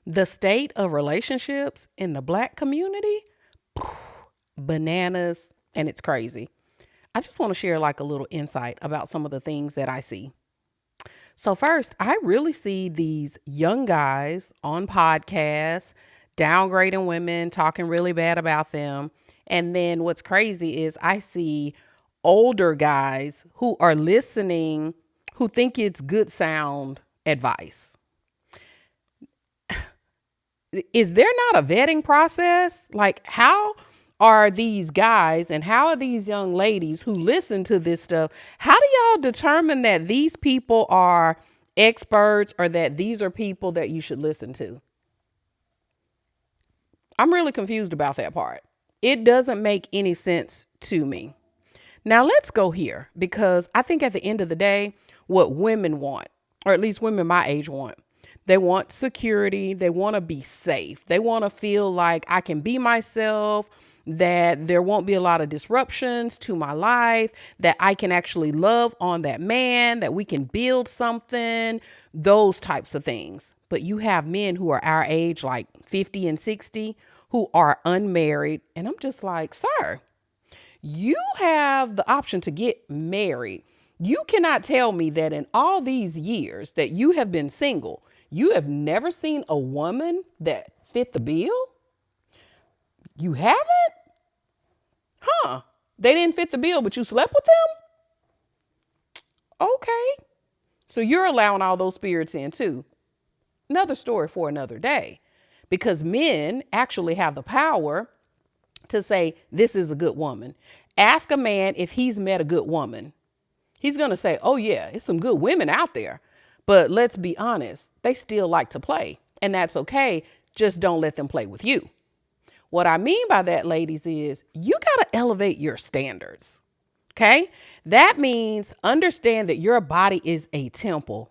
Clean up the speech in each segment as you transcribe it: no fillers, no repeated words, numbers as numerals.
The state of relationships in the black community, bananas, and it's crazy. I just want to share like a little insight about some of the things that I see. So, first, I really see these young guys on podcasts downgrading women, talking really bad about them. And then what's crazy is I see older guys who are listening, who think it's good sound advice. Is there not a vetting process? Like, how are these guys and how are these young ladies who listen to this stuff? How do y'all determine that these people are experts or that these are people that you should listen to? I'm really confused about that part. It doesn't make any sense to me. Now, let's go here because I think at the end of the day, what women want, or at least women my age want, they want security. They want to be safe. They want to feel like I can be myself, that there won't be a lot of disruptions to my life, that I can actually love on that man, that we can build something, those types of things. But you have men who are our age, like 50 and 60, who are unmarried. And I'm just like, sir, you have the option to get married. You cannot tell me that in all these years that you have been single, you have never seen a woman that fit the bill? You haven't? Huh? They didn't fit the bill, but you slept with them? Okay. So you're allowing all those spirits in too. Another story for another day. Because men actually have the power to say, this is a good woman. Ask a man if he's met a good woman. He's going to say, oh, yeah, it's some good women out there. But let's be honest, they still like to play. And that's okay. Just don't let them play with you. What I mean by that, ladies, is you got to elevate your standards. Okay. That means understand that your body is a temple.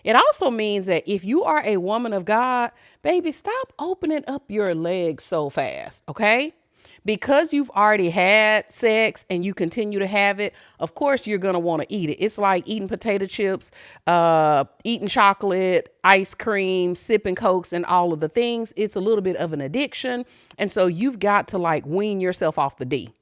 It also means that if you are a woman of God, baby, stop opening up your legs so fast. Okay. Because you've already had sex and you continue to have it, of course you're going to want to eat it. It's like eating potato chips, eating chocolate, ice cream, sipping Cokes and all of the things. It's a little bit of an addiction. And so you've got to like wean yourself off the D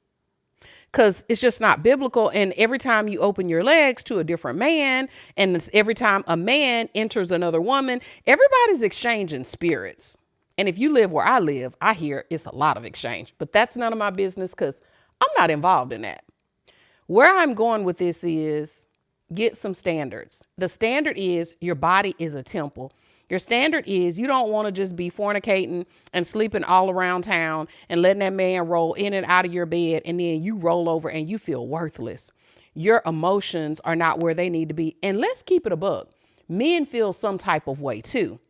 because it's just not biblical. And every time you open your legs to a different man, and it's every time a man enters another woman, everybody's exchanging spirits. And if you live where I live, I hear it's a lot of exchange, but that's none of my business because I'm not involved in that. Where I'm going with this is get some standards. The standard is your body is a temple. Your standard is you don't want to just be fornicating and sleeping all around town and letting that man roll in and out of your bed and then you roll over and you feel worthless. Your emotions are not where they need to be. And let's keep it a buck. Men feel some type of way too.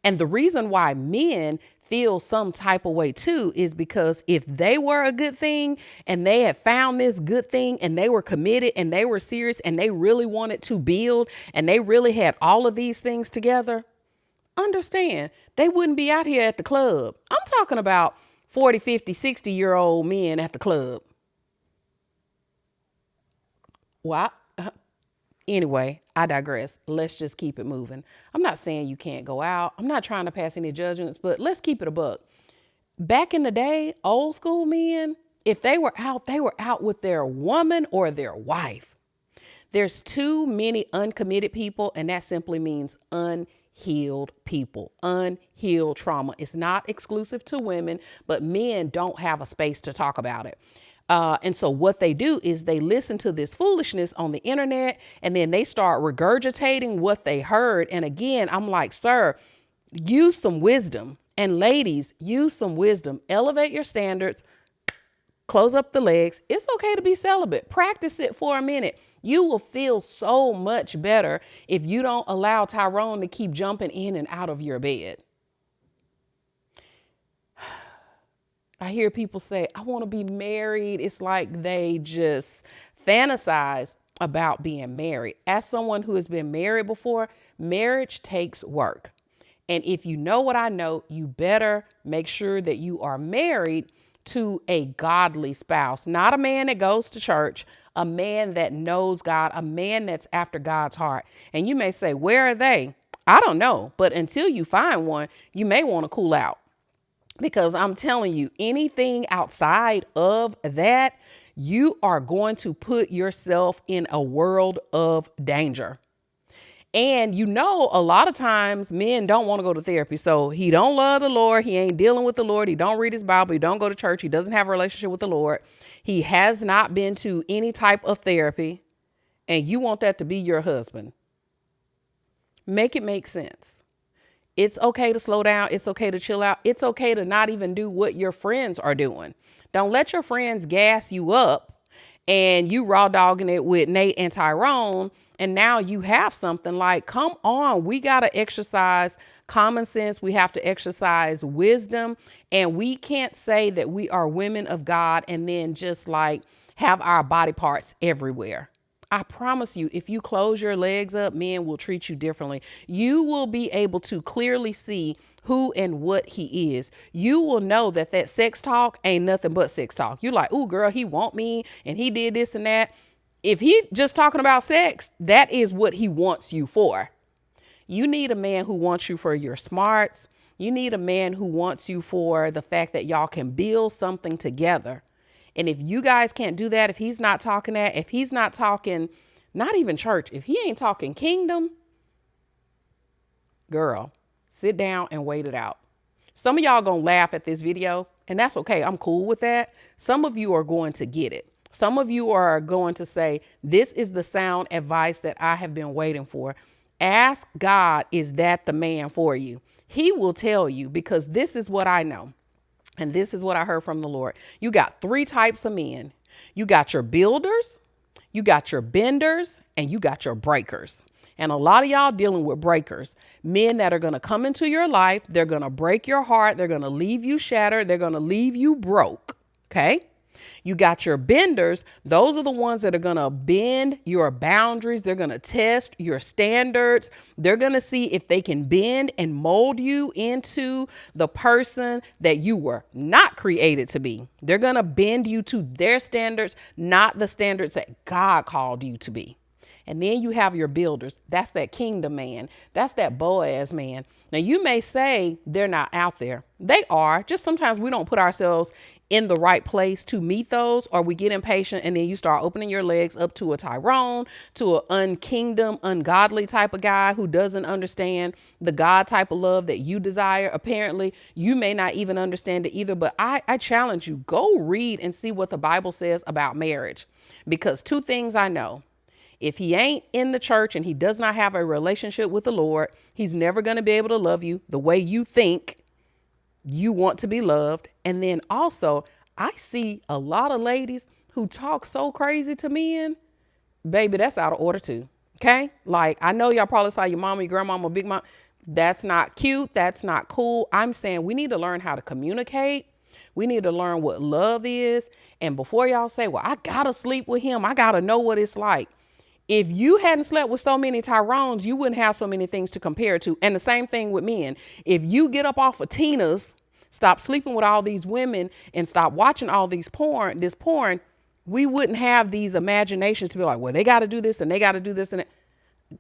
And the reason why men feel some type of way too is because if they were a good thing and they had found this good thing and they were committed and they were serious and they really wanted to build and they really had all of these things together, understand they wouldn't be out here at the club. I'm talking about 40, 50, 60-year-old men at the club. Well, anyway, I digress. Let's just keep it moving. I'm not saying you can't go out. I'm not trying to pass any judgments, but let's keep it a buck. Back in the day, old school men, if they were out with their woman or their wife. There's too many uncommitted people, and that simply means unhealed people, unhealed trauma. It's not exclusive to women, but men don't have a space to talk about it. And so what they do is they listen to this foolishness on the internet and then they start regurgitating what they heard. And again, I'm like, sir, use some wisdom. And ladies, use some wisdom. Elevate your standards. Close up the legs. It's okay to be celibate. Practice it for a minute. You will feel so much better if you don't allow Tyrone to keep jumping in and out of your bed. I hear people say, I want to be married. It's like they just fantasize about being married. As someone who has been married before, marriage takes work. And if you know what I know, you better make sure that you are married to a godly spouse, not a man that goes to church, a man that knows God, a man that's after God's heart. And you may say, where are they? I don't know. But until you find one, you may want to cool out, because I'm telling you, anything outside of that, you are going to put yourself in a world of danger. And a lot of times men don't want to go to therapy. So he don't love the Lord. He ain't dealing with the Lord. He don't read his Bible. He don't go to church. He doesn't have a relationship with the Lord. He has not been to any type of therapy. And you want that to be your husband. Make it make sense. It's okay to slow down. It's okay to chill out. It's okay to not even do what your friends are doing. Don't let your friends gas you up and you raw dogging it with Nate and Tyrone. And now you have something like, come on, we got to exercise common sense. We have to exercise wisdom. And we can't say that we are women of God and then just like have our body parts everywhere. I promise you, if you close your legs up, men will treat you differently. You will be able to clearly see who and what he is. You will know that that sex talk ain't nothing but sex talk. You're like, ooh, girl, he want me and he did this and that. If he just talking about sex, that is what he wants you for. You need a man who wants you for your smarts. You need a man who wants you for the fact that y'all can build something together. And if you guys can't do that, if he's not talking that, if he's not talking, not even church, if he ain't talking kingdom, girl, sit down and wait it out. Some of y'all gonna laugh at this video, and that's okay. I'm cool with that. Some of you are going to get it. Some of you are going to say, this is the sound advice that I have been waiting for. Ask God, is that the man for you? He will tell you, because this is what I know. And this is what I heard from the Lord. You got 3 types of men. You got your builders, you got your benders, and you got your breakers. And a lot of y'all dealing with breakers, men that are going to come into your life. They're going to break your heart. They're going to leave you shattered. They're going to leave you broke. Okay. You got your benders. Those are the ones that are going to bend your boundaries. They're going to test your standards. They're going to see if they can bend and mold you into the person that you were not created to be. They're going to bend you to their standards, not the standards that God called you to be. And then you have your builders. That's that kingdom man. That's that Boaz man. Now, you may say they're not out there. They are. Just sometimes we don't put ourselves in the right place to meet those, or we get impatient and then you start opening your legs up to a Tyrone, to an unkingdom, ungodly type of guy who doesn't understand the God type of love that you desire. Apparently, you may not even understand it either, but I challenge you, go read and see what the Bible says about marriage, because 2 things I know. If he ain't in the church and he does not have a relationship with the Lord, he's never going to be able to love you the way you think you want to be loved. And then also, I see a lot of ladies who talk so crazy to men. Baby, that's out of order too. Okay? Like, I know y'all probably saw your mama, your grandmama, big mom. That's not cute. That's not cool. I'm saying we need to learn how to communicate. We need to learn what love is. And before y'all say, well, I got to sleep with him, I got to know what it's like. If you hadn't slept with so many Tyrones, you wouldn't have so many things to compare to. And the same thing with men. If you get up off of Tina's, stop sleeping with all these women and stop watching all this porn, we wouldn't have these imaginations to be like, well, they got to do this and they got to do this and that.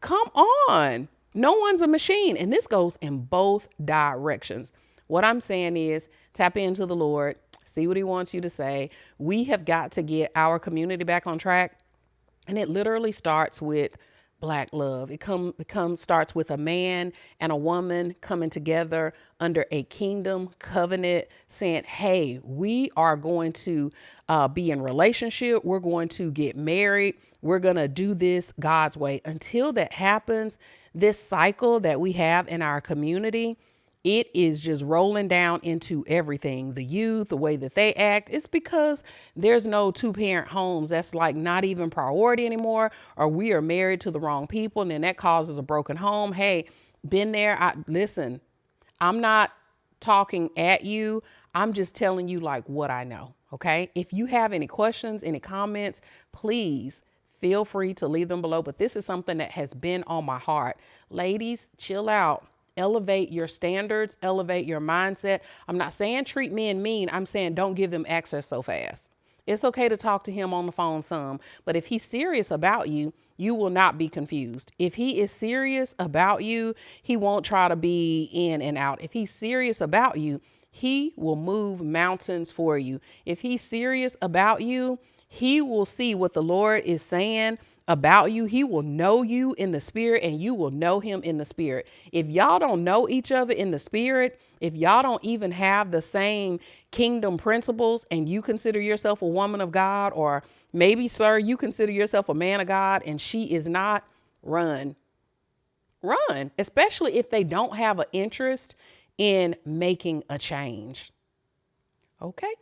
Come on. No one's a machine. And this goes in both directions. What I'm saying is tap into the Lord, see what he wants you to say. We have got to get our community back on track. And it literally starts with Black love. It starts with a man and a woman coming together under a kingdom covenant, saying, hey, we are going to be in relationship. We're going to get married. We're going to do this God's way. Until that happens, this cycle that we have in our community, it is just rolling down into everything. The youth, the way that they act, it's because there's no 2-parent homes. That's like not even priority anymore, or we are married to the wrong people. And then that causes a broken home. Hey, been there. Listen, I'm not talking at you. I'm just telling you like what I know. Okay. If you have any questions, any comments, please feel free to leave them below. But this is something that has been on my heart. Ladies, chill out. Elevate your standards, elevate your mindset. I'm not saying treat men mean. I'm saying don't give them access so fast. It's okay to talk to him on the phone some, but if he's serious about you, you will not be confused. If he is serious about you, he won't try to be in and out. If he's serious about you, he will move mountains for you. If he's serious about you, he will see what the Lord is saying about you. He will know you in the spirit and you will know him in the spirit. If y'all don't know each other in the spirit, if y'all don't even have the same kingdom principles and you consider yourself a woman of God, or maybe, sir, you consider yourself a man of God and she is not, run. Run, especially if they don't have an interest in making a change. Okay.